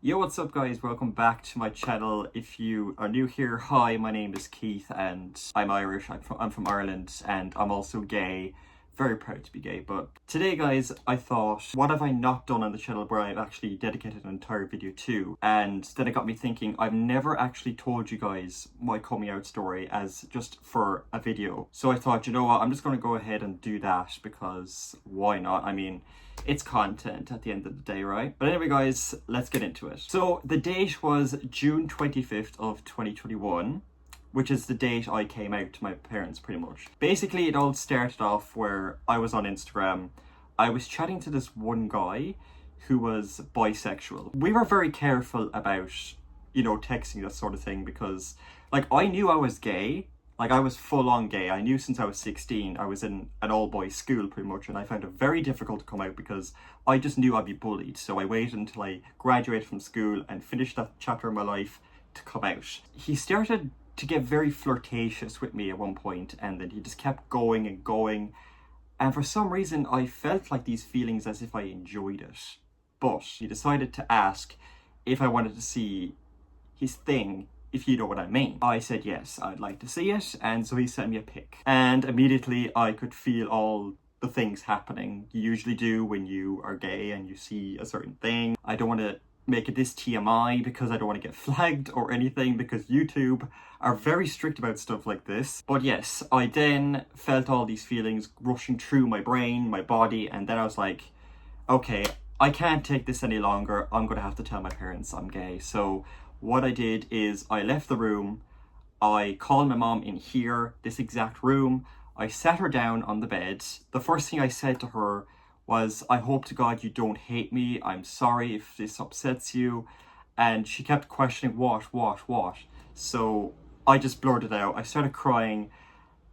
Yo, what's up guys? Welcome back to my channel. If you are new here, hi, my name is Keith and I'm Irish. I'm from Ireland and I'm also gay. Very proud to be gay. But today guys, I thought, what have I not done on the channel where I've actually dedicated an entire video to? And then it got me thinking, I've never actually told you guys my coming out story as just for a video. So I thought, you know what, I'm just going to go ahead and do that because why not? I mean, it's content at the end of the day, right? But anyway guys, let's get into it. So the date was June 25th of 2021, which is the date I came out to my parents pretty much. Basically, it all started off where I was on Instagram. I was chatting to this one guy who was bisexual. We were very careful about, texting, that sort of thing, because like I knew I was gay. Like, I was full on gay. I knew since I was 16, I was in an all-boys school pretty much, and I found it very difficult to come out because I just knew I'd be bullied. So I waited until I graduated from school and finished that chapter of my life to come out. He started to get very flirtatious with me at one point, and then he just kept going and going. And for some reason, I felt like these feelings as if I enjoyed it. But he decided to ask if I wanted to see his thing, if you know what I mean. I said yes, I'd like to see it, and so he sent me a pic. And immediately I could feel all the things happening you usually do when you are gay and you see a certain thing. I don't want to make it this TMI because I don't want to get flagged or anything, because YouTube are very strict about stuff like this. But yes, I then felt all these feelings rushing through my brain, my body, and then I was like, okay, I can't take this any longer. I'm gonna have to tell my parents I'm gay. So what I did is I left the room. I called my mom in here, this exact room. I sat her down on the bed. The first thing I said to her was, I hope to God you don't hate me. I'm sorry if this upsets you. And she kept questioning what. So I just blurted out. I started crying.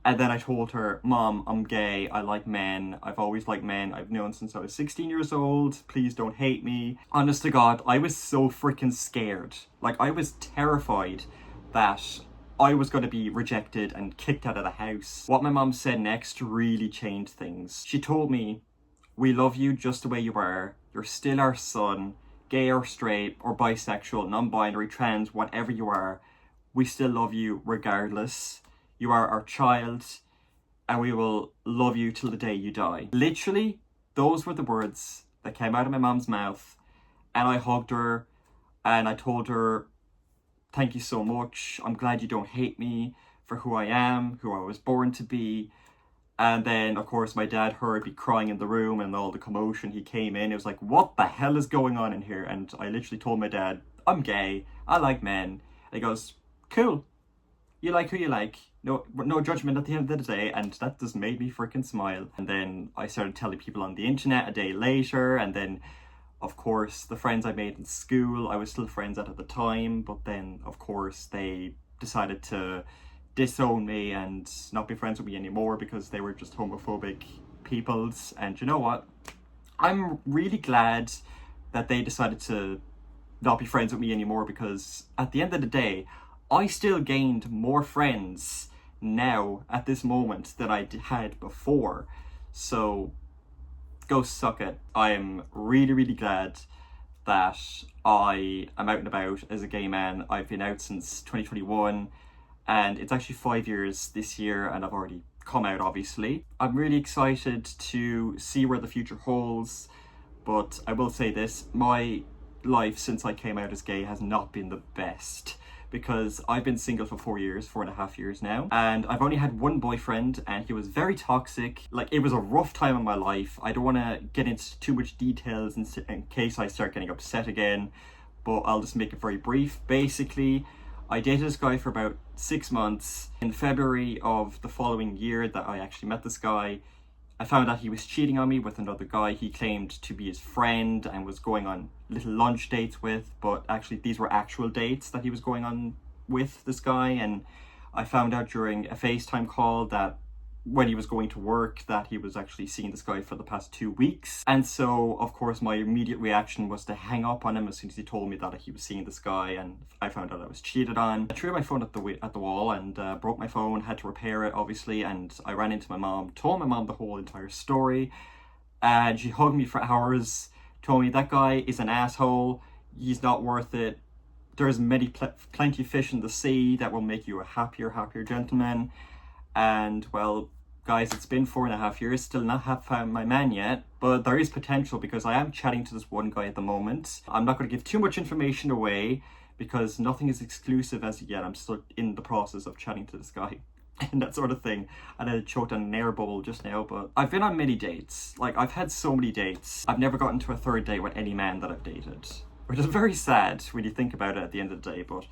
And then I told her, Mom, I'm gay, I like men, I've always liked men, I've known since I was 16 years old, please don't hate me. Honest to God, I was so freaking scared. Like, I was terrified that I was going to be rejected and kicked out of the house. What my mom said next really changed things. She told me, we love you just the way you are, you're still our son, gay or straight or bisexual, non-binary, trans, whatever you are, we still love you regardless. You are our child, and we will love you till the day you die. Literally, those were the words that came out of my mom's mouth, and I hugged her, and I told her, thank you so much. I'm glad you don't hate me for who I am, who I was born to be. And then, of course, my dad heard me crying in the room and all the commotion. He came in. It was like, what the hell is going on in here? And I literally told my dad, I'm gay. I like men. And he goes, cool. You like who you like. No judgment at the end of the day, and that just made me freaking smile. And then I started telling people on the internet a day later, and then of course the friends I made in school, I was still friends at the time, but then of course they decided to disown me and not be friends with me anymore because they were just homophobic peoples. And you know what? I'm really glad that they decided to not be friends with me anymore, because at the end of the day, I still gained more friends now at this moment than I had before. So go suck it. I am really glad that I am out and about as a gay man. I've been out since 2021, and it's actually 5 years this year, and I've already come out, obviously. I'm really excited to see where the future holds, but I will say this, my life since I came out as gay has not been the best, because I've been single for 4.5 years now, and I've only had one boyfriend, and he was very toxic. Like, it was a rough time in my life. I don't want to get into too much details in case I start getting upset again, but I'll just make it very brief. Basically, I dated this guy for about 6 months. In February of the following year that I actually met this guy, I found out he was cheating on me with another guy he claimed to be his friend and was going on little lunch dates with, but actually these were actual dates that he was going on with this guy. And I found out during a FaceTime call that when he was going to work that he was actually seeing this guy for the past 2 weeks. And so, of course, my immediate reaction was to hang up on him as soon as he told me that he was seeing this guy, and I found out I was cheated on. I threw my phone at the wall and broke my phone, had to repair it, obviously, and I ran into my mom, told my mom the whole entire story, and she hugged me for hours, told me, that guy is an asshole, he's not worth it. There's plenty of fish in the sea that will make you a happier gentleman. And well, guys, it's been 4.5 years, still not have found my man yet, but there is potential because I am chatting to this one guy at the moment. I'm not going to give too much information away because nothing is exclusive as yet. I'm still in the process of chatting to this guy and that sort of thing. And I choked on an air bubble just now, but I've been on many dates. Like, I've had so many dates. I've never gotten to a third date with any man that I've dated, which is very sad when you think about it at the end of the day. But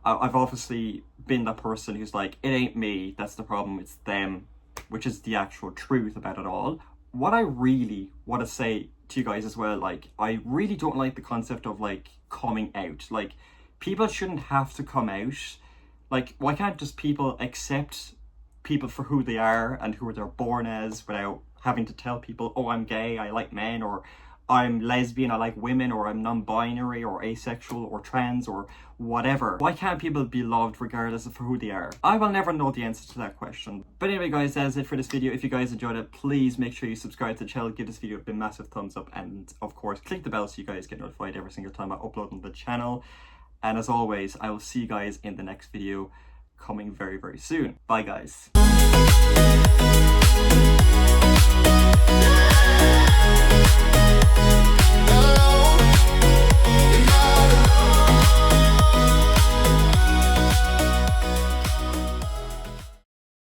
I've obviously been that person who's like, it ain't me, that's the problem, it's them, which is the actual truth about it all. What I really want to say to you guys as well, like, I really don't like the concept of like coming out. Like, people shouldn't have to come out. Like, why can't just people accept people for who they are and who they're born as without having to tell people, oh, I'm gay, I like men, or I'm lesbian, I like women, or I'm non-binary or asexual or trans or whatever. Why can't people be loved regardless of who they are? I will never know the answer to that question. But anyway, guys, that's it for this video. If you guys enjoyed it, please make sure you subscribe to the channel, give this video a massive thumbs up, and of course click the bell so you guys get notified every single time I upload on the channel. And as always, I will see you guys in the next video coming very, very soon. Bye, guys.